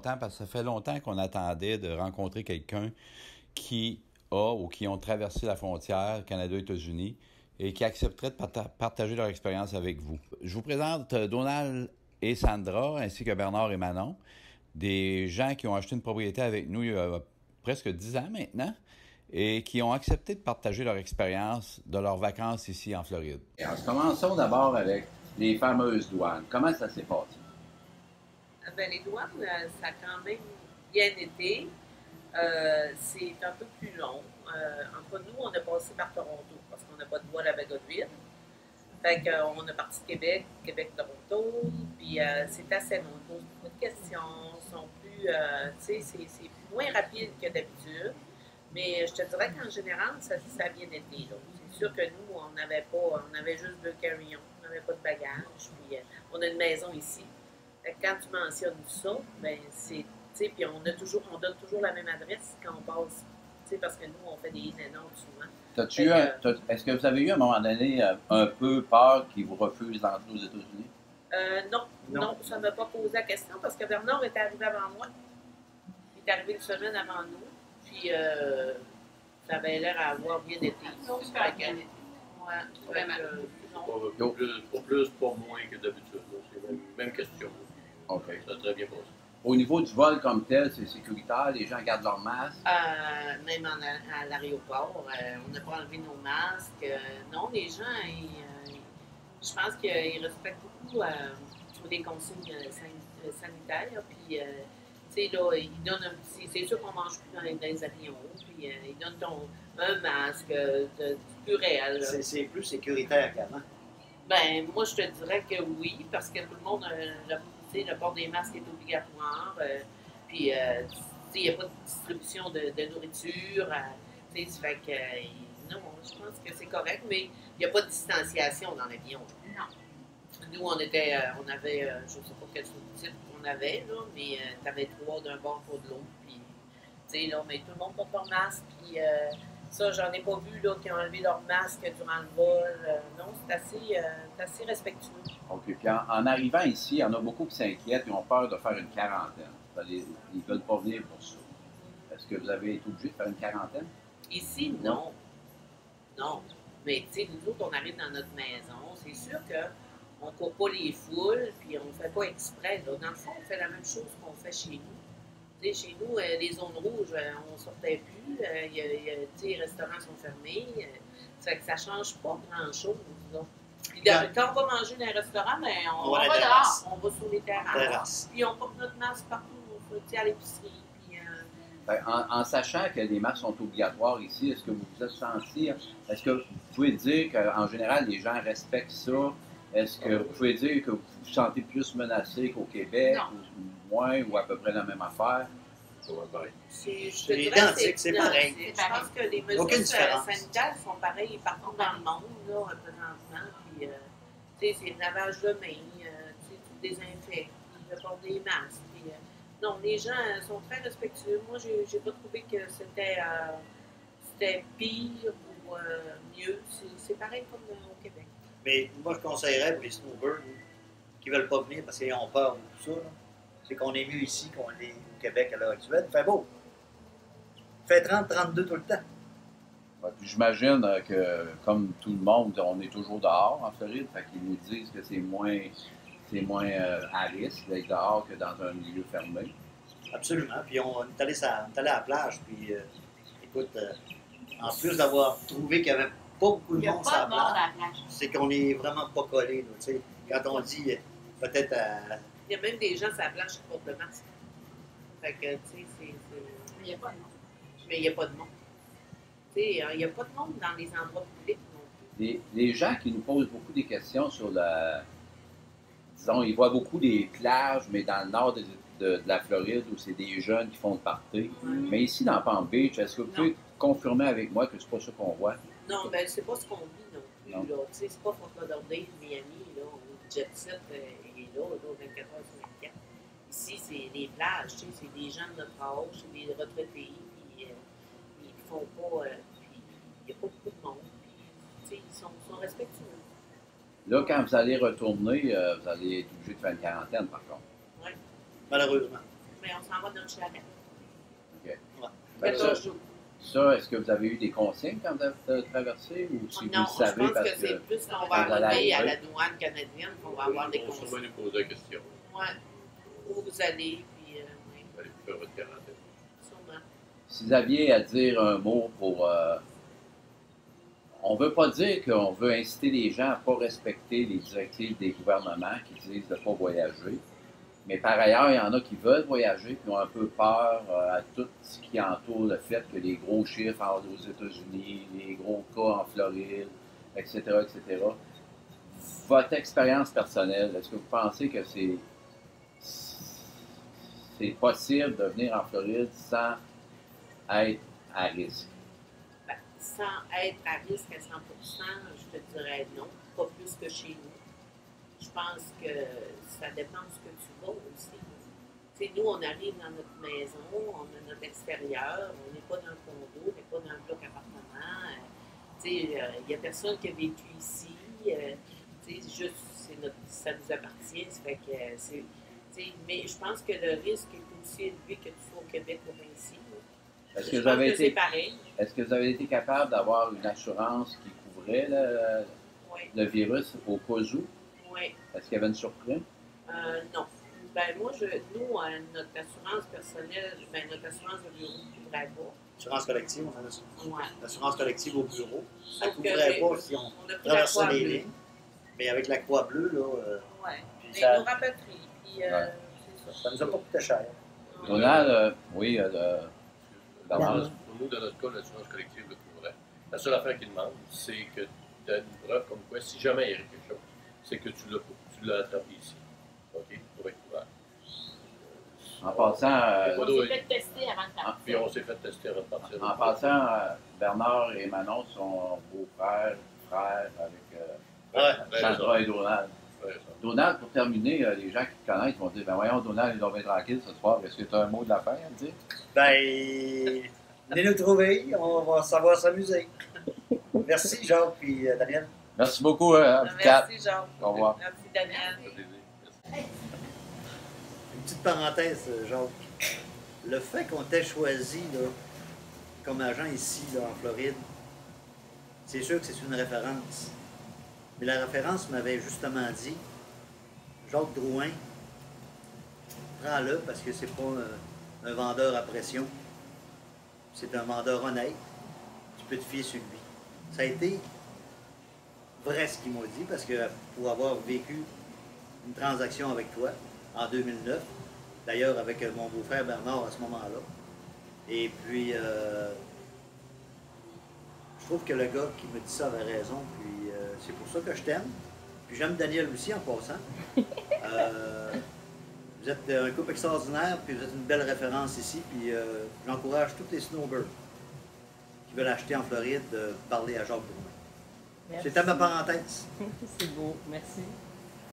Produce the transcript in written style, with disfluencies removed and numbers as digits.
longtemps parce que ça fait longtemps qu'on attendait de rencontrer quelqu'un qui a ou qui ont traversé la frontière Canada-États-Unis et qui accepterait de partager leur expérience avec vous. Je vous présente Donald et Sandra, ainsi que Bernard et Manon, des gens qui ont acheté une propriété avec nous il y a presque 10 ans maintenant et qui ont accepté de partager leur expérience de leurs vacances ici en Floride. Alors, commençons d'abord avec les fameuses douanes. Comment ça s'est passé? Ben, les douanes, ça a quand même bien été. C'est un peu plus long. Entre nous, on a passé par Toronto parce qu'on n'a pas de voile à Bagotville. Fait qu'on a parti de Québec, Québec-Toronto, puis c'est assez long. On pose beaucoup de questions, sont plus, tu sais, c'est moins rapide que d'habitude. Mais je te dirais qu'en général, ça a bien été. C'est sûr que nous, on avait juste 2 carry-on, on n'avait pas de bagages, puis on a une maison ici. Fait que quand tu mentionnes ça, ben c'est, tu sais, puis on donne toujours la même adresse quand on passe, tu sais, parce que nous, on fait des in-and-out souvent. Est-ce que vous avez eu à un moment donné un peu peur qu'ils vous refusent d'entrer aux États-Unis? Non, ça ne m'a pas posé la question parce que Bernard était arrivé avant moi. Il est arrivé une semaine avant nous. Puis ça avait l'air à avoir bien été. Non, super bien été. Ouais, Vraiment. Pas plus, pas moins que d'habitude. C'est la même question. OK. Ça a très bien passé. Au niveau du vol comme tel, c'est sécuritaire, les gens gardent leur masque. Même à l'aéroport, on n'a pas enlevé nos masques. Non, les gens, je pense qu'ils respectent beaucoup les consignes sanitaires. Puis, tu sais, là, ils donnent un petit. C'est sûr qu'on ne mange plus dans les avions. Puis, ils donnent un masque plus réel. C'est plus sécuritaire qu'avant. Ben, moi, je te dirais que oui, parce que tout le monde, le port des masques est obligatoire. Puis, il n'y a pas de distribution de nourriture. Tu sais, fait que, non, je pense que c'est correct, mais il n'y a pas de distanciation dans l'avion. Non. Nous, on avait, je ne sais pas quel type on avait, là, mais tu avais 3 d'un bord pour de l'autre. Puis, tu sais, là, mais tout le monde porte leur masque. Puis, ça, j'en ai pas vu là, qui ont enlevé leur masque durant le vol. Non, c'est assez respectueux. OK. Puis en arrivant ici, il y en a beaucoup qui s'inquiètent et ont peur de faire une quarantaine. Ils ne veulent pas venir pour ça. Est-ce que vous avez été obligé de faire une quarantaine? Ici, non. Non. Mais tu sais, nous autres, on arrive dans notre maison. C'est sûr qu'on ne court pas les foules, puis on ne fait pas exprès. Là. Dans le fond, on fait la même chose qu'on fait chez nous. T'sais, chez nous, les zones rouges, on ne sortait plus. Les restaurants sont fermés. Ça ne change pas grand-chose. Quand on va manger dans un restaurant, ben, on va dehors. On va sur les terrasses. Puis on porte notre masque partout. À l'épicerie. Puis, en sachant que les masques sont obligatoires ici, est-ce que vous vous êtes senti... Est-ce que vous pouvez dire qu'en général, les gens respectent ça? Est-ce que vous pouvez dire que vous vous sentez plus menacé qu'au Québec? Ou moins, ou à peu près la même affaire? Ça va pareil. C'est identique, c'est pareil. Je pense que les mesures sanitaires sont pareilles partout dans le monde, là, présentement. Puis, tu sais, c'est le lavage de mains, tu désinfectes, le port des masques. Puis, non, les gens sont très respectueux. Moi, j'ai pas trouvé que c'était pire ou mieux. C'est pareil comme au Québec. Mais moi, je conseillerais pour les snowbirds qui ne veulent pas venir parce qu'ils ont peur de tout ça, c'est qu'on est mieux ici qu'on est au Québec à l'heure actuelle. Il fait beau. Il fait 30-32 tout le temps. Ouais, j'imagine que, comme tout le monde, on est toujours dehors en Floride. Fait qu'ils nous disent que c'est moins à risque d'être dehors que dans un milieu fermé. Absolument. Puis on est allé à la plage. Puis, écoute, en plus d'avoir trouvé qu'il n'y avait pas beaucoup de monde sur la plage, c'est qu'on n'est vraiment pas collé. Quand on dit peut-être à... Il y a même des gens sur la plage qui portent le masque. Fait que, tu sais, c'est... Mais il n'y a pas de monde. Mais il n'y a pas de monde. Tu sais, il n'y a pas de monde dans les endroits publics non plus. Les gens qui nous posent beaucoup des questions sur la... Disons, ils voient beaucoup des plages, mais dans le nord de la Floride, où c'est des jeunes qui font le party. Mais ici, dans Palm Beach, est-ce que vous pouvez confirmer avec moi que c'est pas ça qu'on voit? Non, ben c'est pas ce qu'on vit non plus. Là. C'est pas Fort Lauderdale, Miami, là, où le jet set est là, 24 heures sur 24. Ici, c'est des plages, c'est des gens de notre âge, c'est des retraités, puis ils font pas... puis il n'y a pas beaucoup de monde, puis ils sont respectueux. Là, quand vous allez retourner, vous allez être obligé de faire une quarantaine, par contre. Oui. Malheureusement. Mais mais on s'en va dans le chalet. OK. Ouais. Ben, 14 jours. ça, est-ce que vous avez eu des consignes quand vous avez traversé ou si Non, vous le savez je pense parce que c'est plus qu'on quand va vous allez arriver à arriver. la douane canadienne qu'on va avoir des On va consignes. sûrement nous poser la question. Ouais. Où vous allez, puis oui, Vous allez faire votre quarantaine. sûrement. Si vous aviez à dire un mot pour... on ne veut pas dire qu'on veut inciter les gens à ne pas respecter les directives des gouvernements qui disent de ne pas voyager. Mais par ailleurs, il y en a qui veulent voyager qui ont un peu peur à tout ce qui entoure le fait que les gros chiffres aux États-Unis, les gros cas en Floride, etc., etc. Votre expérience personnelle, est-ce que vous pensez que c'est possible de venir en Floride sans être à risque? Ben, sans être à risque à 100%, je te dirais non, pas plus que chez nous. Je pense que ça dépend de ce que tu vas aussi. Tu sais, nous, on arrive dans notre maison, on a notre extérieur, on n'est pas dans le condo, on n'est pas dans le bloc appartement. Tu sais, il n'y a personne qui a vécu ici. Tu sais, juste, ça nous appartient. Ça fait que c'est, tu sais, mais je pense que le risque est aussi élevé que tu sois au Québec ou ici. Est-ce Je que, vous pense avez que c'est été, pareil. est-ce que vous avez été capable d'avoir une assurance qui couvrait Oui, le virus au cas où? oui. Est-ce qu'il y avait une surprise? Non. Ben moi, nous, notre assurance personnelle, ben notre assurance de bureau ne couvrait pas. Assurance collective, on a ça. Ouais. L'assurance collective au bureau. Ça ne Sauf que couvrait pas si on on a pris la traversait croix les bleue. lignes. Mais avec la croix bleue, là, Ouais. puis Mais ça, ils nous rapatrie. Puis, Ouais. c'est ça. ça nous a pas coûté cher. Donald, oui, Pour nous, dans notre cas, l'assurance collective le couvrait. La seule affaire qu'il demande, c'est que tu as une preuve comme quoi, si jamais il y a quelque chose, c'est que tu l'as attrapé ici. OK? Pour être couvert. en passant, On s'est fait tester avant de Puis partir. on s'est fait tester avant de partir. en passant, Bernard et Manon sont beaux-frères, frères avec Sandra et Donald. Ouais, ça. Donald, pour terminer, les gens qui te connaissent vont dire, ben voyons, Donald, il doit être tranquille ce soir. Est-ce que tu as un mot de la fin à me dire? Ben, venez nous trouver, on va savoir s'amuser. Merci Jacques puis Daniel. Merci beaucoup, Kat. Merci, Jean. Au revoir. Merci, Daniel. Ça fait plaisir. Merci. Une petite parenthèse, Jacques. Le fait qu'on t'ait choisi là, comme agent ici, là, en Floride, c'est sûr que c'est une référence. Mais la référence m'avait justement dit, Jacques Drouin, prends-le parce que c'est pas un vendeur à pression. C'est un vendeur honnête. Tu peux te fier sur lui. Ça a été vrai ce qu'il m'a dit parce que pour avoir vécu une transaction avec toi en 2009, d'ailleurs avec mon beau-frère Bernard à ce moment-là, et puis je trouve que le gars qui me dit ça avait raison, puis c'est pour ça que je t'aime. Puis j'aime Daniel aussi en passant. Vous êtes un couple extraordinaire, puis vous êtes une belle référence ici, puis j'encourage tous les snowbirds qui veulent acheter en Floride de parler à Jacques Drouin. Merci. C'était ma parenthèse. C'est beau, merci.